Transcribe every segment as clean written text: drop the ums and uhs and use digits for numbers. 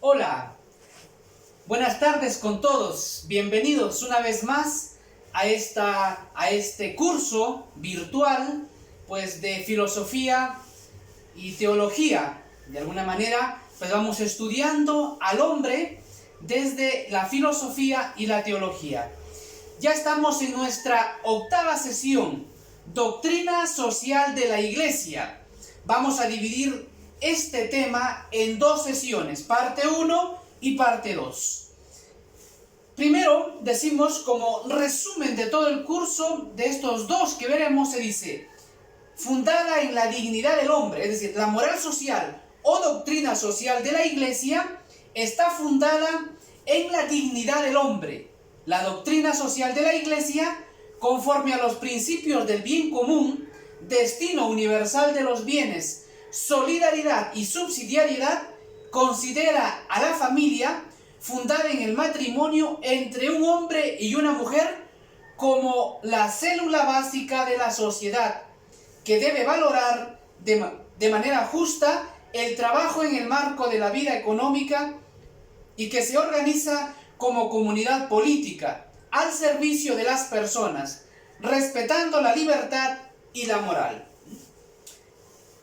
Hola, buenas tardes con todos. Bienvenidos una vez más a este curso virtual, pues de filosofía y teología. De alguna manera, pues vamos estudiando al hombre desde la filosofía y la teología. Ya estamos en nuestra octava sesión, Doctrina Social de la Iglesia. Vamos a dividir este tema en dos sesiones, parte 1 y parte 2. Primero, decimos como resumen de todo el curso, de estos dos que veremos, se dice, fundada en la dignidad del hombre, es decir, la moral social o doctrina social de la Iglesia está fundada en la dignidad del hombre. La doctrina social de la Iglesia, conforme a los principios del bien común, destino universal de los bienes, solidaridad y subsidiariedad, considera a la familia fundada en el matrimonio entre un hombre y una mujer como la célula básica de la sociedad, que debe valorar de manera justa el trabajo en el marco de la vida económica y que se organiza como comunidad política al servicio de las personas, respetando la libertad y la moral.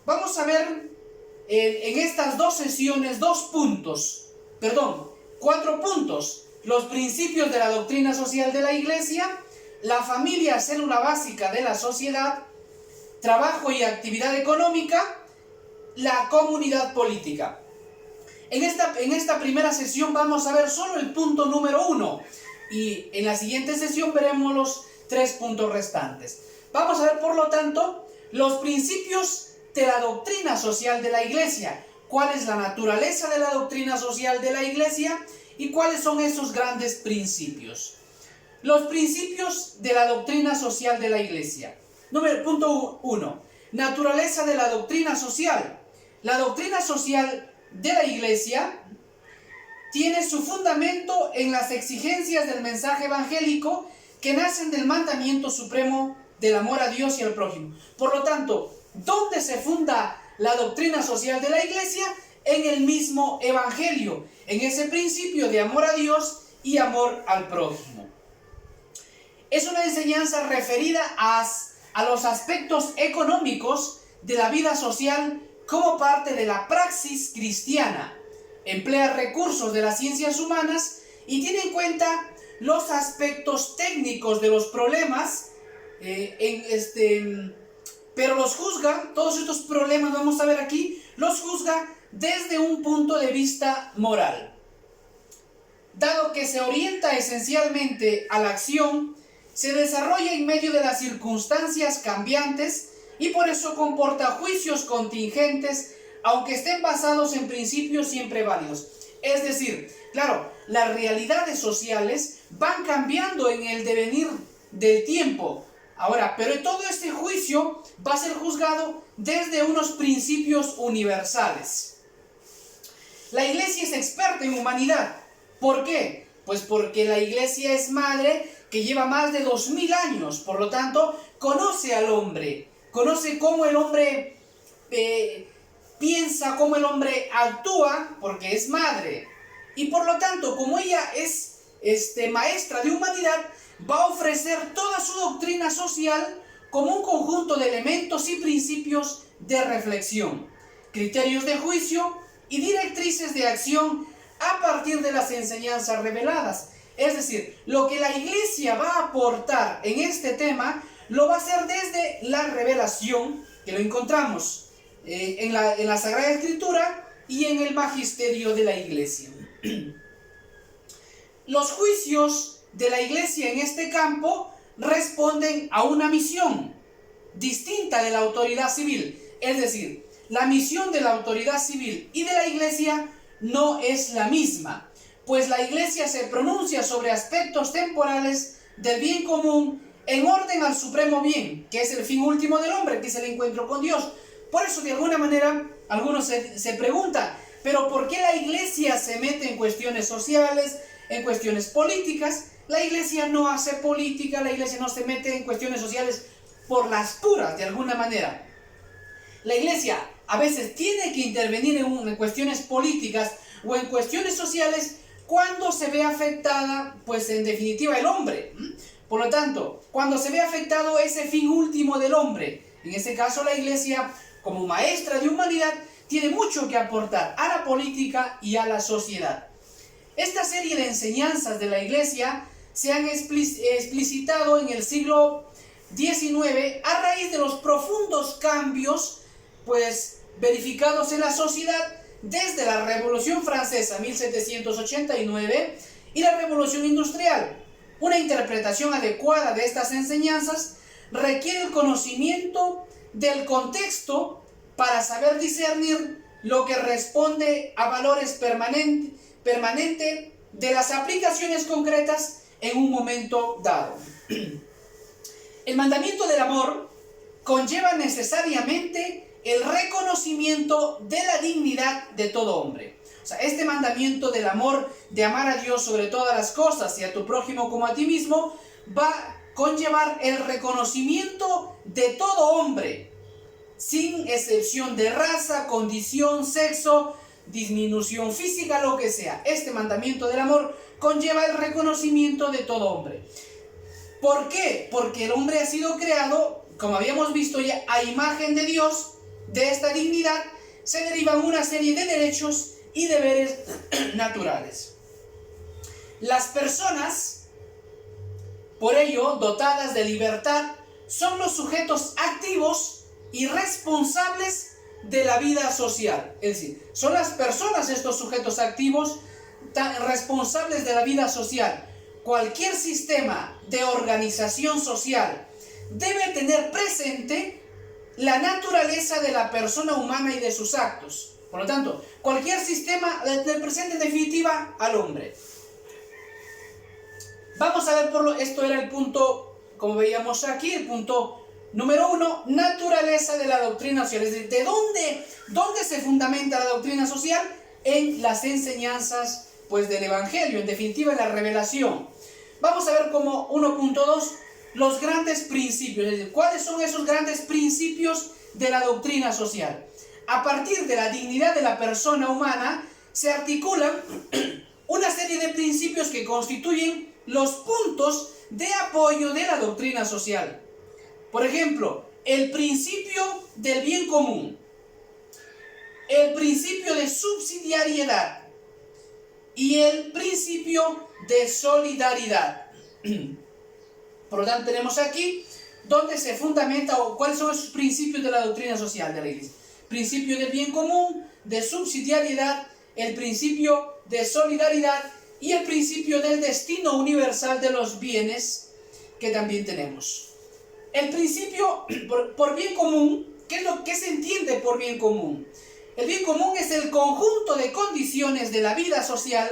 Vamos a ver en estas dos sesiones 4 puntos. Los principios de la doctrina social de la Iglesia, la familia célula básica de la sociedad, trabajo y actividad económica, la comunidad política. En esta primera sesión vamos a ver solo el punto número 1 y en la siguiente sesión veremos los 3 puntos restantes. Vamos a ver, por lo tanto, los principios de la doctrina social de la Iglesia. ¿Cuál es la naturaleza de la doctrina social de la Iglesia? ¿Y cuáles son esos grandes principios? Los principios de la doctrina social de la Iglesia. Punto 1. Naturaleza de la doctrina social. La doctrina social de la Iglesia tiene su fundamento en las exigencias del mensaje evangélico que nacen del mandamiento supremo del amor a Dios y al prójimo. Por lo tanto, ¿dónde se funda la doctrina social de la Iglesia? En el mismo Evangelio, en ese principio de amor a Dios y amor al prójimo. Es una enseñanza referida a los aspectos económicos de la vida social como parte de la praxis cristiana. Emplea recursos de las ciencias humanas y tiene en cuenta los aspectos técnicos de los problemas, pero los juzga, todos estos problemas, vamos a ver aquí, los juzga desde un punto de vista moral. Dado que se orienta esencialmente a la acción, se desarrolla en medio de las circunstancias cambiantes y por eso comporta juicios contingentes, aunque estén basados en principios siempre válidos. Es decir, claro, las realidades sociales van cambiando en el devenir del tiempo. Ahora, pero todo este juicio va a ser juzgado desde unos principios universales. La Iglesia es experta en humanidad. ¿Por qué? Pues porque la Iglesia es madre que lleva más de 2000 años. Por lo tanto, conoce al hombre. Conoce cómo el hombre piensa, cómo el hombre actúa, porque es madre. Y por lo tanto, como ella es maestra de humanidad, va a ofrecer toda su doctrina social como un conjunto de elementos y principios de reflexión, criterios de juicio y directrices de acción a partir de las enseñanzas reveladas. Es decir, lo que la Iglesia va a aportar en este tema lo va a hacer desde la revelación, que lo encontramos en la Sagrada Escritura y en el magisterio de la Iglesia. Los juicios de la Iglesia en este campo responden a una misión distinta de la autoridad civil. Es decir, la misión de la autoridad civil y de la Iglesia no es la misma, pues la Iglesia se pronuncia sobre aspectos temporales del bien común en orden al supremo bien, que es el fin último del hombre, que es el encuentro con Dios. Por eso, de alguna manera, algunos se preguntan, ¿pero por qué la Iglesia se mete en cuestiones sociales, en cuestiones políticas? La Iglesia no hace política, la Iglesia no se mete en cuestiones sociales por las puras, de alguna manera. La Iglesia a veces tiene que intervenir en cuestiones políticas o en cuestiones sociales cuando se ve afectada, pues en definitiva, el hombre. Por lo tanto, cuando se ve afectado ese fin último del hombre, en este caso la Iglesia, como maestra de humanidad, tiene mucho que aportar a la política y a la sociedad. Esta serie de enseñanzas de la Iglesia se han explicitado en el siglo XIX a raíz de los profundos cambios, pues, verificados en la sociedad desde la Revolución Francesa 1789 y la Revolución Industrial. Una interpretación adecuada de estas enseñanzas requiere el conocimiento del contexto para saber discernir lo que responde a valores permanentes de las aplicaciones concretas en un momento dado. El mandamiento del amor conlleva necesariamente el reconocimiento de la dignidad de todo hombre. O sea, este mandamiento del amor, de amar a Dios sobre todas las cosas y a tu prójimo como a ti mismo, va a conllevar el reconocimiento de todo hombre, sin excepción de raza, condición, sexo, disminución física, lo que sea. Este mandamiento del amor conlleva el reconocimiento de todo hombre. ¿Por qué? Porque el hombre ha sido creado, como habíamos visto ya, a imagen de Dios. De esta dignidad se derivan una serie de derechos y deberes naturales. Las personas, por ello, dotadas de libertad, son los sujetos activos y responsables de la vida social. Es decir, son las personas estos sujetos activos responsables de la vida social. Cualquier sistema de organización social debe tener presente la naturaleza de la persona humana y de sus actos. Por lo tanto, cualquier sistema debe tener presente en definitiva al hombre. Vamos a ver, esto era el punto, como veíamos aquí, el punto número 1, naturaleza de la doctrina social. Es decir, ¿de dónde se fundamenta la doctrina social? En las enseñanzas, pues, del Evangelio, en definitiva en la revelación. Vamos a ver como 1.2 los grandes principios, es decir, ¿cuáles son esos grandes principios de la doctrina social? A partir de la dignidad de la persona humana se articulan una serie de principios que constituyen los puntos de apoyo de la doctrina social. Por ejemplo, el principio del bien común, el principio de subsidiariedad y el principio de solidaridad. Por lo tanto, tenemos aquí donde se fundamenta o cuáles son esos principios de la doctrina social de la Iglesia. Principio del bien común, de subsidiariedad, el principio de solidaridad y el principio del destino universal de los bienes que también tenemos. El principio por bien común, ¿qué es lo que se entiende por bien común? El bien común es el conjunto de condiciones de la vida social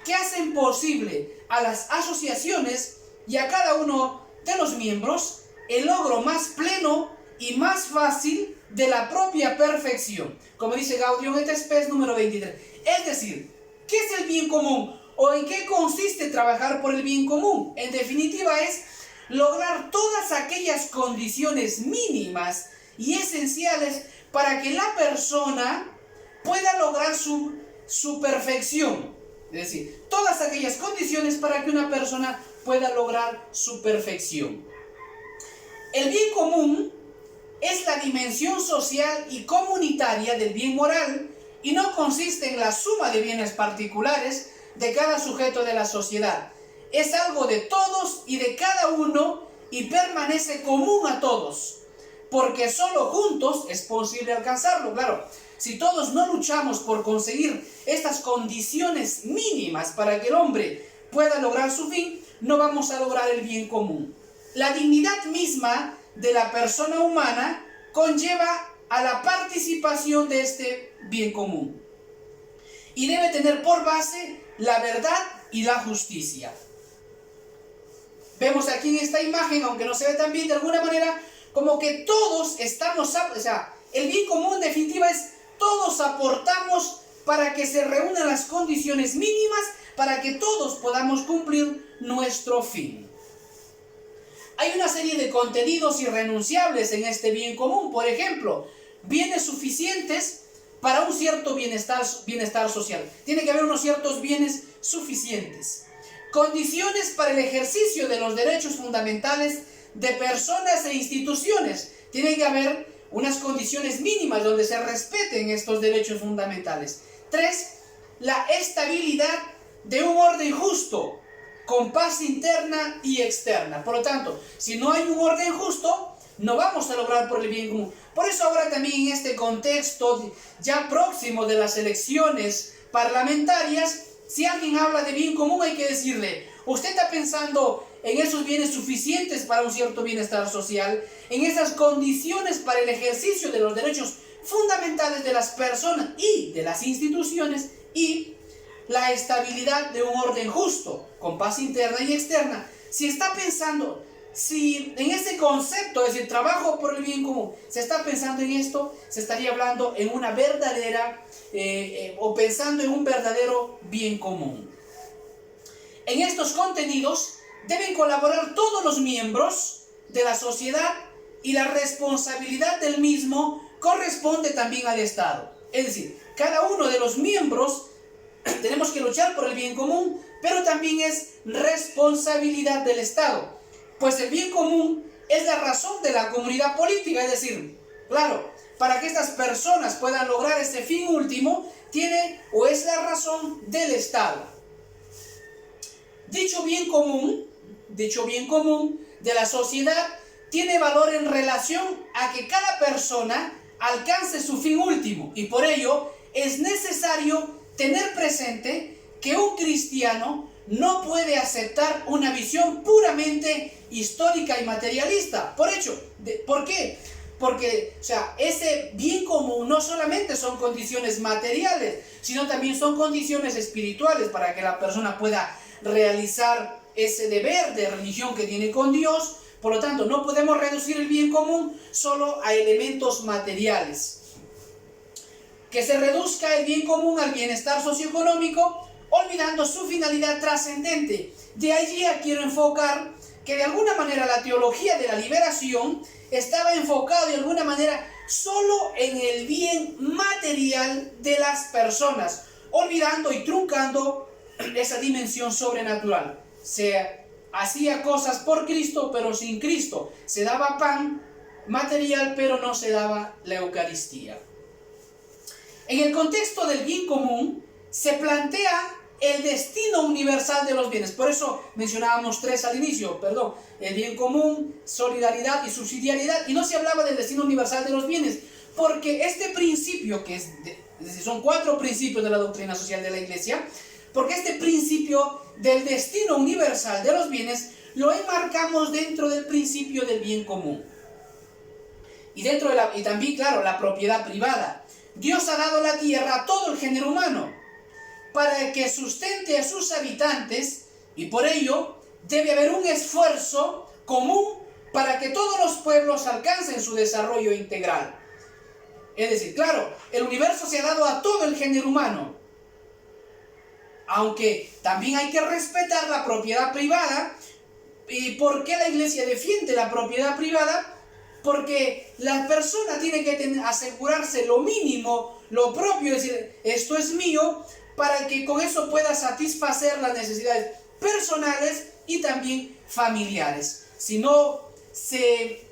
que hacen posible a las asociaciones y a cada uno de los miembros el logro más pleno y más fácil de la propia perfección, como dice Gaudium et Spes número 23. Es decir, ¿qué es el bien común? ¿O en qué consiste trabajar por el bien común? En definitiva es lograr todas aquellas condiciones mínimas y esenciales para que la persona pueda lograr su perfección. Es decir, todas aquellas condiciones para que una persona pueda lograr su perfección. El bien común es la dimensión social y comunitaria del bien moral y no consiste en la suma de bienes particulares de cada sujeto de la sociedad. Es algo de todos y de cada uno y permanece común a todos, porque solo juntos es posible alcanzarlo. Claro, si todos no luchamos por conseguir estas condiciones mínimas para que el hombre pueda lograr su fin, no vamos a lograr el bien común. La dignidad misma de la persona humana conlleva a la participación de este bien común y debe tener por base la verdad y la justicia. Vemos aquí en esta imagen, aunque no se ve tan bien, de alguna manera, como que todos estamos, o sea, el bien común en definitiva es todos aportamos para que se reúnan las condiciones mínimas para que todos podamos cumplir nuestro fin. Hay una serie de contenidos irrenunciables en este bien común. Por ejemplo, bienes suficientes para un cierto bienestar social. Tiene que haber unos ciertos bienes suficientes. Condiciones para el ejercicio de los derechos fundamentales de personas e instituciones. Tiene que haber unas condiciones mínimas donde se respeten estos derechos fundamentales. 3. La estabilidad de un orden justo, con paz interna y externa. Por lo tanto, si no hay un orden justo, no vamos a lograr por el bien común. Por eso ahora también en este contexto ya próximo de las elecciones parlamentarias, si alguien habla de bien común hay que decirle, usted está pensando en esos bienes suficientes para un cierto bienestar social, en esas condiciones para el ejercicio de los derechos fundamentales de las personas y de las instituciones, y la estabilidad de un orden justo, con paz interna y externa. Si está pensando, si en ese concepto, es decir, trabajo por el bien común, se está pensando en esto, se estaría hablando en una verdadera, o pensando en un verdadero bien común. En estos contenidos deben colaborar todos los miembros de la sociedad y la responsabilidad del mismo corresponde también al Estado. Es decir, cada uno de los miembros tenemos que luchar por el bien común, pero también es responsabilidad del Estado, pues el bien común es la razón de la comunidad política. Es decir, claro, para que estas personas puedan lograr ese fin último, tiene o es la razón del Estado. Dicho bien común de la sociedad tiene valor en relación a que cada persona alcance su fin último, y por ello es necesario tener presente que un cristiano no puede aceptar una visión puramente histórica y materialista. ¿Por qué? Porque, ese bien común no solamente son condiciones materiales, sino también son condiciones espirituales para que la persona pueda realizar ese deber de religión que tiene con Dios. Por lo tanto, no podemos reducir el bien común solo a elementos materiales. Que se reduzca el bien común al bienestar socioeconómico, olvidando su finalidad trascendente. De allí quiero enfocar que de alguna manera la teología de la liberación estaba enfocada de alguna manera solo en el bien material de las personas, olvidando y truncando esa dimensión sobrenatural. Se hacía cosas por Cristo, pero sin Cristo. Se daba pan material, pero no se daba la Eucaristía. En el contexto del bien común se plantea el destino universal de los bienes. Por eso mencionábamos 3 al inicio, el bien común, solidaridad y subsidiariedad, y no se hablaba del destino universal de los bienes, porque este principio, son 4 principios de la doctrina social de la Iglesia, porque este principio del destino universal de los bienes lo enmarcamos dentro del principio del bien común. Y también, claro, la propiedad privada. Dios ha dado la tierra a todo el género humano para que sustente a sus habitantes, y por ello debe haber un esfuerzo común para que todos los pueblos alcancen su desarrollo integral. Es decir, claro, el universo se ha dado a todo el género humano, aunque también hay que respetar la propiedad privada. ¿Y por qué la Iglesia defiende la propiedad privada? Porque la persona tiene que asegurarse lo mínimo, lo propio, es decir, esto es mío, para que con eso pueda satisfacer las necesidades personales y también familiares. Si no se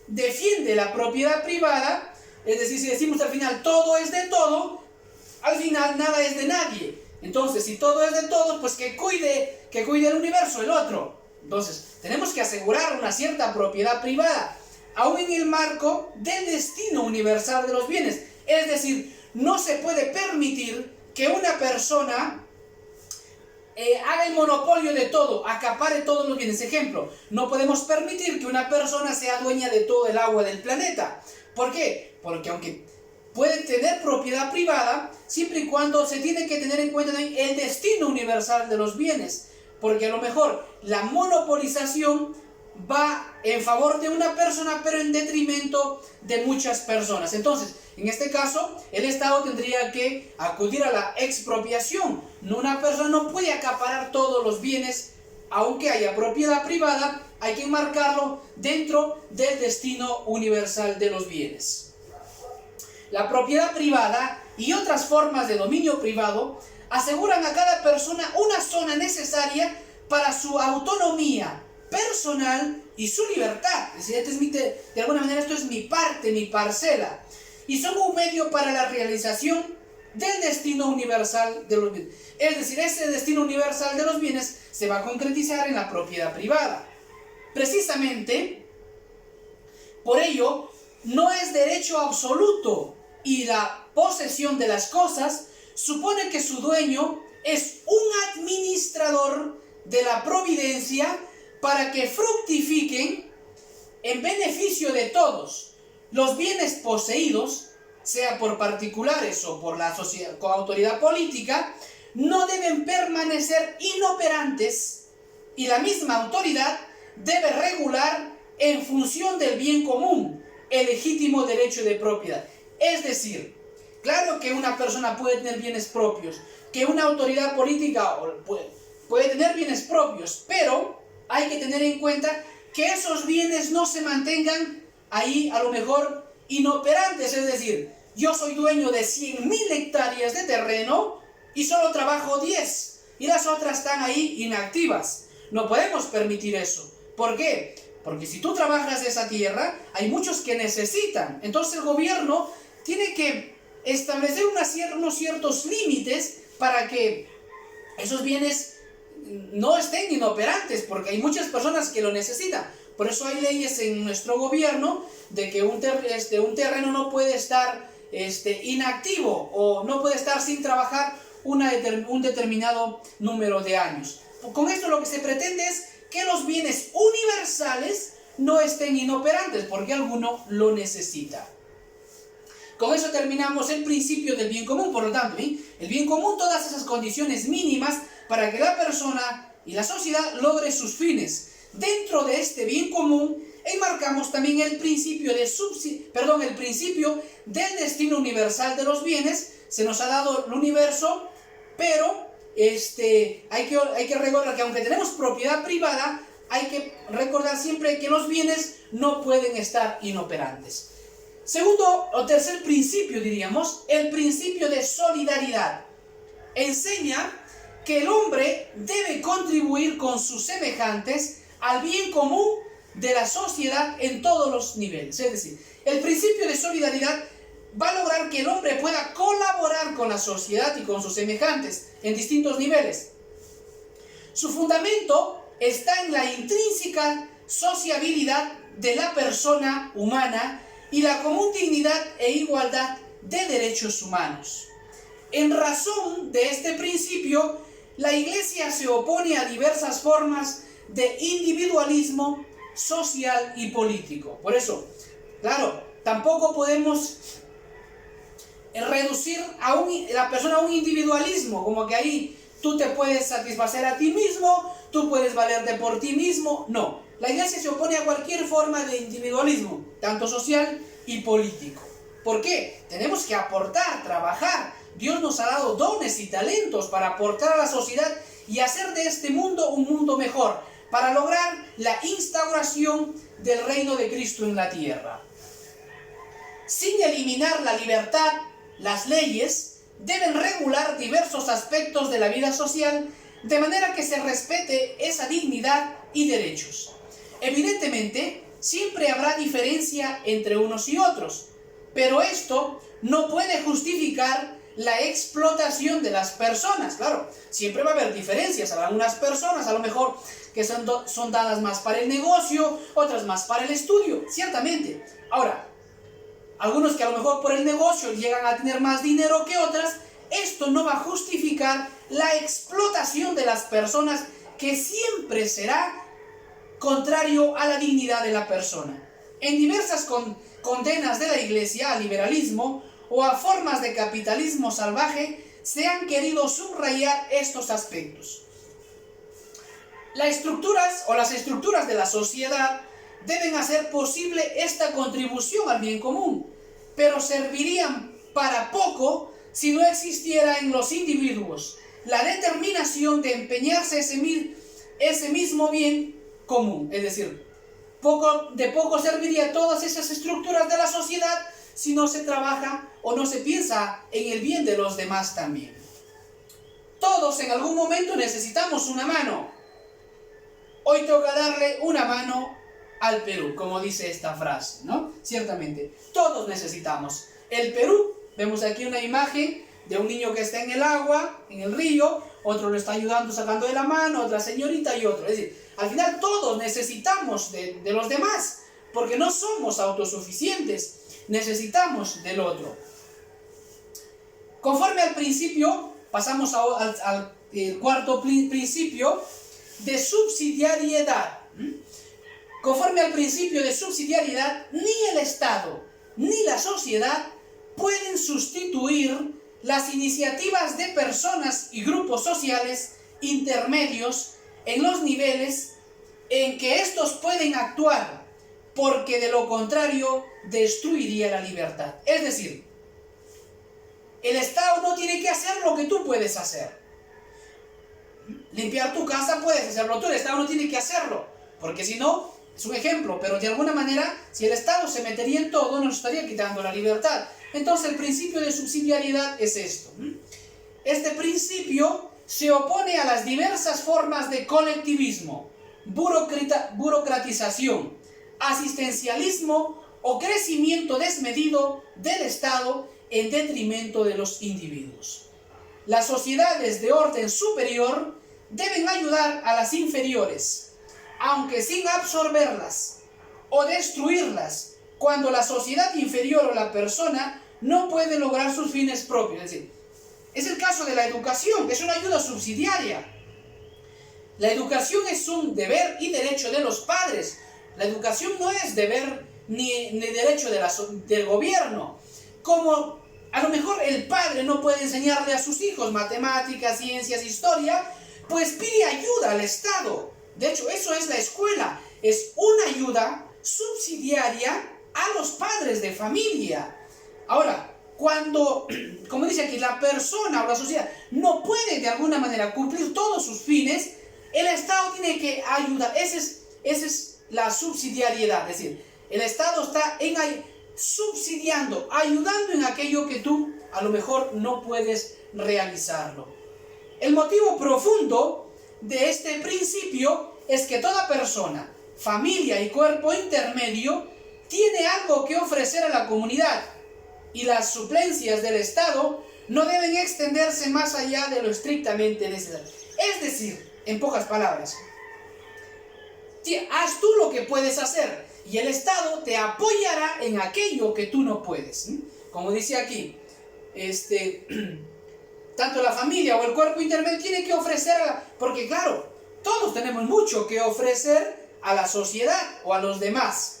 defiende la propiedad privada, es decir, si decimos al final todo es de todo, al final nada es de nadie. Entonces, si todo es de todos, pues que cuide el universo el otro. Entonces, tenemos que asegurar una cierta propiedad privada, aún en el marco del destino universal de los bienes. Es decir, no se puede permitir que una persona haga el monopolio de todo, acapare todos los bienes. Ejemplo, no podemos permitir que una persona sea dueña de todo el agua del planeta. ¿Por qué? Porque aunque puede tener propiedad privada, siempre y cuando se tiene que tener en cuenta el destino universal de los bienes. Porque a lo mejor la monopolización va en favor de una persona, pero en detrimento de muchas personas. Entonces, en este caso, el Estado tendría que acudir a la expropiación. Una persona no puede acaparar todos los bienes, aunque haya propiedad privada, hay que enmarcarlo dentro del destino universal de los bienes. la propiedad privada y otras formas de dominio privado aseguran a cada persona una zona necesaria para su autonomía personal y su libertad. Es decir, de alguna manera esto es mi parte, mi parcela. Y son un medio para la realización del destino universal de los bienes. Es decir, ese destino universal de los bienes se va a concretizar en la propiedad privada. Precisamente, por ello, no es derecho absoluto y la posesión de las cosas supone que su dueño es un administrador de la providencia para que fructifiquen en beneficio de todos. Los bienes poseídos, sea por particulares o por la sociedad, con autoridad política, no deben permanecer inoperantes y la misma autoridad debe regular en función del bien común el legítimo derecho de propiedad. Es decir, claro que una persona puede tener bienes propios, que una autoridad política puede tener bienes propios, pero hay que tener en cuenta que esos bienes no se mantengan ahí a lo mejor inoperantes. Es decir, yo soy dueño de 100.000 hectáreas de terreno y solo trabajo 10 y las otras están ahí inactivas. No podemos permitir eso. ¿Por qué? Porque si tú trabajas esa tierra, hay muchos que necesitan. Entonces el gobierno tiene que establecer unos ciertos límites para que esos bienes no estén inoperantes, porque hay muchas personas que lo necesitan. Por eso hay leyes en nuestro gobierno de que un terreno no puede estar inactivo o no puede estar sin trabajar un determinado número de años. Con esto lo que se pretende es que los bienes universales no estén inoperantes porque alguno lo necesita. Con eso terminamos el principio del bien común. Por lo tanto, el bien común, todas esas condiciones mínimas para que la persona y la sociedad logre sus fines. Dentro de este bien común enmarcamos también el principio del destino universal de los bienes. Se nos ha dado el universo, pero hay que recordar que aunque tenemos propiedad privada, hay que recordar siempre que los bienes no pueden estar inoperantes. Segundo o tercer principio, diríamos, el principio de solidaridad. Enseña que el hombre debe contribuir con sus semejantes al bien común de la sociedad en todos los niveles. Es decir, el principio de solidaridad va a lograr que el hombre pueda colaborar con la sociedad y con sus semejantes en distintos niveles. Su fundamento está en la intrínseca sociabilidad de la persona humana y la común dignidad e igualdad de derechos humanos. En razón de este principio, la Iglesia se opone a diversas formas de individualismo social y político. Por eso, claro, tampoco podemos reducir a la persona a un individualismo, como que ahí tú te puedes satisfacer a ti mismo, tú puedes valerte por ti mismo. No, la Iglesia se opone a cualquier forma de individualismo, tanto social y político. ¿Por qué? Tenemos que aportar, trabajar. Dios nos ha dado dones y talentos para aportar a la sociedad y hacer de este mundo un mundo mejor, para lograr la instauración del reino de Cristo en la tierra. Sin eliminar la libertad, las leyes deben regular diversos aspectos de la vida social de manera que se respete esa dignidad y derechos. Evidentemente, siempre habrá diferencia entre unos y otros, pero esto no puede justificar la explotación de las personas. Claro, siempre va a haber diferencias. Habrá unas personas a lo mejor que son dadas más para el negocio, otras más para el estudio, ciertamente. Ahora, algunos que a lo mejor por el negocio llegan a tener más dinero que otras, esto no va a justificar la explotación de las personas, que siempre será contrario a la dignidad de la persona. En diversas condenas de la Iglesia al liberalismo o a formas de capitalismo salvaje se han querido subrayar estos aspectos. Las estructuras de la sociedad deben hacer posible esta contribución al bien común, pero servirían para poco si no existiera en los individuos la determinación de empeñarse ese mismo bien común. Es decir, de poco serviría todas esas estructuras de la sociedad si no se trabaja o no se piensa en el bien de los demás también. Todos en algún momento necesitamos una mano. Hoy toca darle una mano al Perú, como dice esta frase, ¿no? Ciertamente, todos necesitamos. El Perú, vemos aquí una imagen de un niño que está en el agua, en el río, otro lo está ayudando sacando de la mano, otra señorita y otro. Es decir, al final todos necesitamos de los demás, porque no somos autosuficientes, necesitamos del otro. Conforme al principio, pasamos al cuarto principio de subsidiariedad. Conforme al principio de subsidiariedad, ni el Estado ni la sociedad pueden sustituir las iniciativas de personas y grupos sociales intermedios en los niveles en que estos pueden actuar, porque de lo contrario destruiría la libertad. Es decir, el Estado no tiene que hacer lo que tú puedes hacer. Limpiar tu casa puedes hacerlo tú, el Estado no tiene que hacerlo, porque si no, es un ejemplo, pero de alguna manera, si el Estado se metería en todo, nos estaría quitando la libertad. Entonces el principio de subsidiariedad es esto. Este principio se opone a las diversas formas de colectivismo, burocratización, asistencialismo o crecimiento desmedido del Estado en detrimento de los individuos. Las sociedades de orden superior deben ayudar a las inferiores, aunque sin absorberlas o destruirlas, cuando la sociedad inferior o la persona no puede lograr sus fines propios. Es decir, es el caso de la educación, que es una ayuda subsidiaria. La educación es un deber y derecho de los padres. La educación no es deber ni derecho del gobierno. Como a lo mejor el padre no puede enseñarle a sus hijos matemáticas, ciencias, historia, pues pide ayuda al Estado. De hecho, eso es la escuela. Es una ayuda subsidiaria a los padres de familia. Ahora, cuando, como dice aquí, la persona o la sociedad no puede de alguna manera cumplir todos sus fines, el Estado tiene que ayudar. Esa es la subsidiariedad. Es decir, el Estado está subsidiando, ayudando en aquello que tú a lo mejor no puedes realizarlo. El motivo profundo de este principio es que toda persona, familia y cuerpo intermedio tiene algo que ofrecer a la comunidad, y las suplencias del Estado no deben extenderse más allá de lo estrictamente necesario. Es decir, en pocas palabras, haz tú lo que puedes hacer y el Estado te apoyará en aquello que tú no puedes. Como dice aquí, tanto la familia o el cuerpo intermedio tiene que ofrecer, porque claro, todos tenemos mucho que ofrecer a la sociedad o a los demás.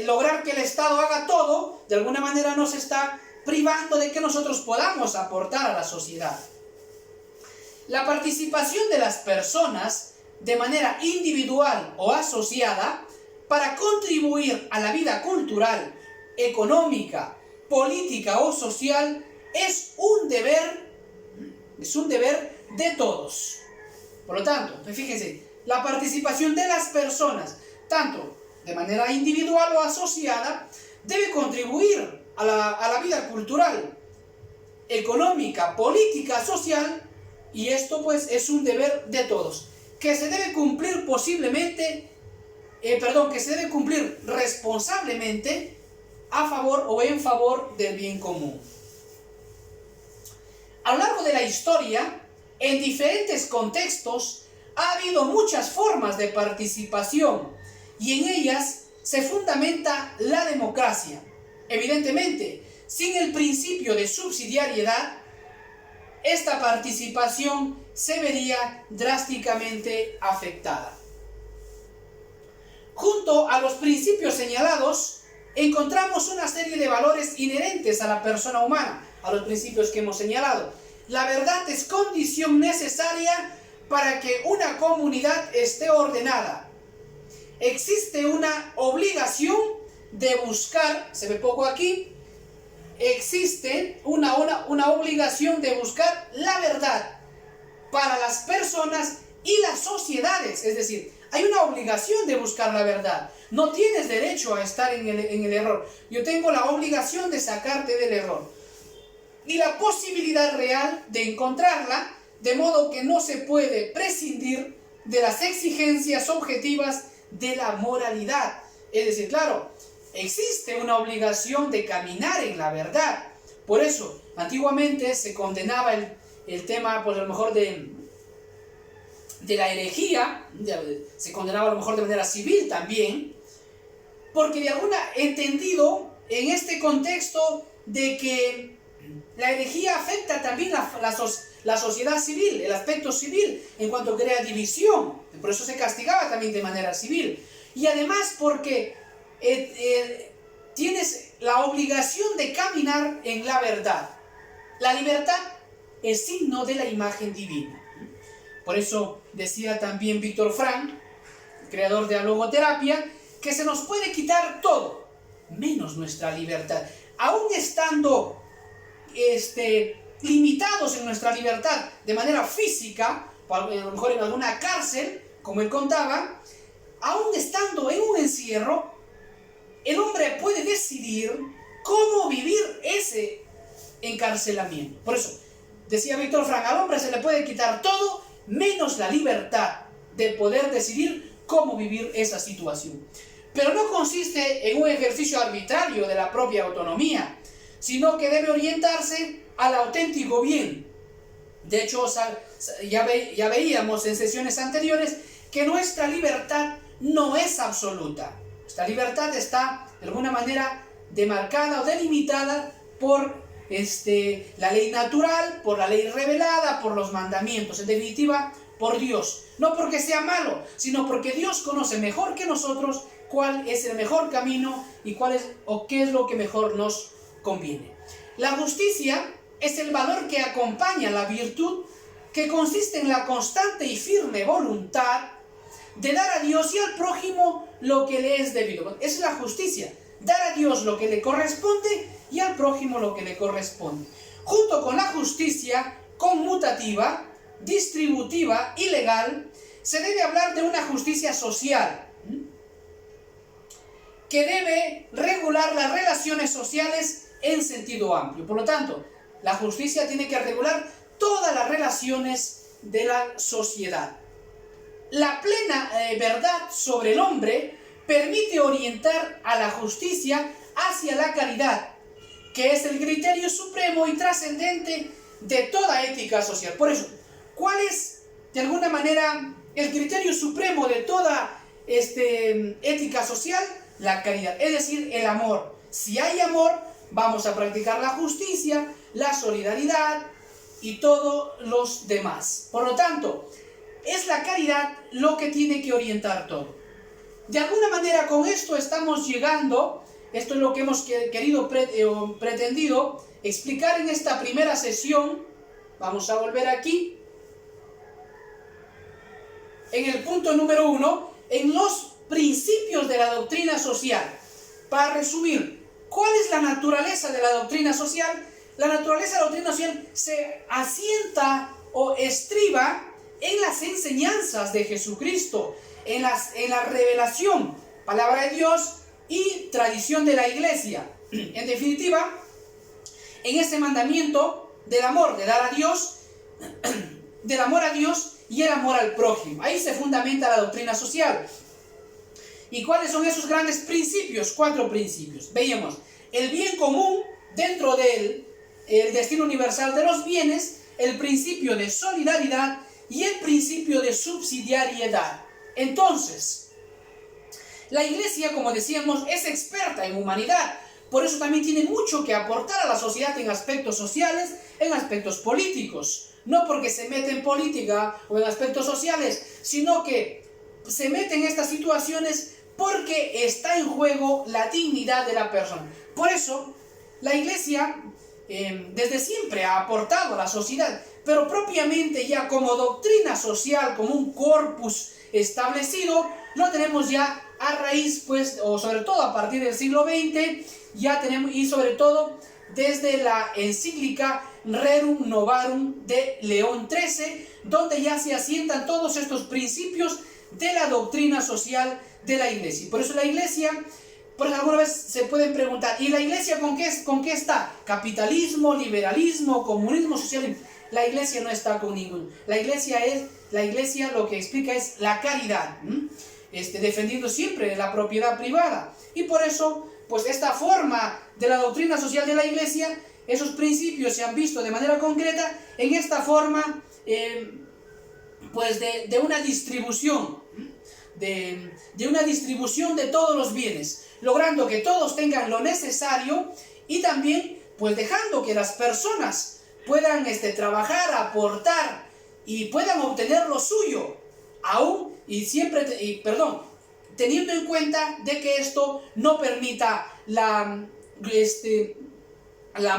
Lograr que el Estado haga todo, de alguna manera nos está privando de que nosotros podamos aportar a la sociedad. La participación de las personas de manera individual o asociada para contribuir a la vida cultural, económica, política o social es un deber de todos. Por lo tanto, fíjense, la participación de las personas, tanto de manera individual o asociada, debe contribuir a la vida cultural, económica, política, social, y esto pues es un deber de todos, que se debe cumplir que se debe cumplir responsablemente a favor o en favor del bien común. A lo largo de la historia, en diferentes contextos, ha habido muchas formas de participación y en ellas se fundamenta la democracia. Evidentemente, sin el principio de subsidiariedad, esta participación se vería drásticamente afectada. Junto a los principios señalados, encontramos una serie de valores inherentes a la persona humana, a los principios que hemos señalado. La verdad es condición necesaria para que una comunidad esté ordenada. Existe una obligación de buscar, se ve poco aquí, existe una obligación de buscar la verdad para las personas y las sociedades. Es decir, Hay una obligación de buscar la verdad. No tienes derecho a estar en el error. Yo tengo la obligación de sacarte del error. Y la posibilidad real de encontrarla, de modo que no se puede prescindir de las exigencias objetivas de la moralidad. Es decir, claro, existe una obligación de caminar en la verdad. Por eso, antiguamente se condenaba el tema, pues a lo mejor de la herejía, se condenaba a lo mejor de manera civil también, porque de alguna entendido en este contexto de que la herejía afecta también la sociedad civil, el aspecto civil, en cuanto crea división. Por eso se castigaba también de manera civil. Y además porque tienes la obligación de caminar en la verdad. La libertad es signo de la imagen divina. Por eso decía también Víctor Frank, creador de la logoterapia, que se nos puede quitar todo, menos nuestra libertad. Aún estando limitados en nuestra libertad de manera física, a lo mejor en alguna cárcel, como él contaba, aún estando en un encierro, el hombre puede decidir cómo vivir ese encarcelamiento. Por eso, decía Víctor Frank, al hombre se le puede quitar todo, menos la libertad de poder decidir cómo vivir esa situación. Pero no consiste en un ejercicio arbitrario de la propia autonomía, sino que debe orientarse al auténtico bien. De hecho, ya veíamos en sesiones anteriores que nuestra libertad no es absoluta. Nuestra libertad está, de alguna manera, demarcada o delimitada por la ley natural, por la ley revelada, por los mandamientos, en definitiva, por Dios. No porque sea malo, sino porque Dios conoce mejor que nosotros cuál es el mejor camino y qué es lo que mejor nos conviene. La justicia es el valor que acompaña la virtud, que consiste en la constante y firme voluntad de dar a Dios y al prójimo lo que le es debido. Esa es la justicia, dar a Dios lo que le corresponde y al prójimo lo que le corresponde. Junto con la justicia conmutativa, distributiva y legal, se debe hablar de una justicia social, que debe regular las relaciones sociales en sentido amplio. Por lo tanto, la justicia tiene que regular todas las relaciones de la sociedad. La plena verdad sobre el hombre permite orientar a la justicia hacia la caridad, que es el criterio supremo y trascendente de toda ética social. Por eso, ¿cuál es, de alguna manera, el criterio supremo de toda ética social? La caridad, es decir, el amor. Si hay amor, vamos a practicar la justicia, la solidaridad y todos los demás. Por lo tanto, es la caridad lo que tiene que orientar todo. De alguna manera, con esto estamos llegando, esto es lo que hemos querido, pretendido explicar en esta primera sesión. Vamos a volver aquí. En el punto número 1, en los principios de la doctrina social. Para resumir, ¿cuál es la naturaleza de la doctrina social? La naturaleza de la doctrina social se asienta o estriba en las enseñanzas de Jesucristo, en la revelación, palabra de Dios y tradición de la Iglesia. En definitiva, en ese mandamiento del amor, de dar a Dios, del amor a Dios y el amor al prójimo. Ahí se fundamenta la doctrina social. ¿Y cuáles son esos grandes principios? 4 principios. Veíamos el bien común, dentro de él, el destino universal de los bienes, el principio de solidaridad y el principio de subsidiariedad. Entonces, la Iglesia, como decíamos, es experta en humanidad. Por eso también tiene mucho que aportar a la sociedad en aspectos sociales, en aspectos políticos. No porque se mete en política o en aspectos sociales, sino que se mete en estas situaciones porque está en juego la dignidad de la persona. Por eso, la Iglesia desde siempre ha aportado a la sociedad, pero propiamente ya como doctrina social, como un corpus establecido, lo tenemos ya a raíz, pues, o sobre todo a partir del siglo XX, ya tenemos, y sobre todo desde la encíclica Rerum Novarum de León XIII, donde ya se asientan todos estos principios de la doctrina social de la Iglesia. Por eso la Iglesia, por eso alguna vez se pueden preguntar, ¿y la Iglesia con qué está? ¿Capitalismo, liberalismo, comunismo, socialismo? La Iglesia no está con ninguno. La Iglesia lo que explica es la caridad, defendiendo siempre la propiedad privada. Y por eso, pues esta forma de la doctrina social de la Iglesia, esos principios se han visto de manera concreta en esta forma, pues de una distribución, de una distribución de todos los bienes, logrando que todos tengan lo necesario y también, pues dejando que las personas puedan trabajar, aportar y puedan obtener lo suyo, aún teniendo en cuenta de que esto no permita la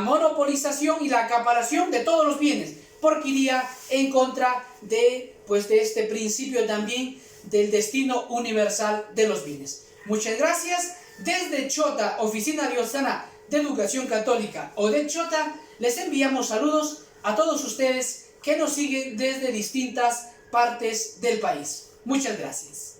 monopolización y la acaparación de todos los bienes, porque iría en contra de este principio también del destino universal de los bienes. Muchas gracias. Desde Chota, Oficina Diocesana de Educación Católica, o de Chota, les enviamos saludos a todos ustedes que nos siguen desde distintas partes del país. Muchas gracias.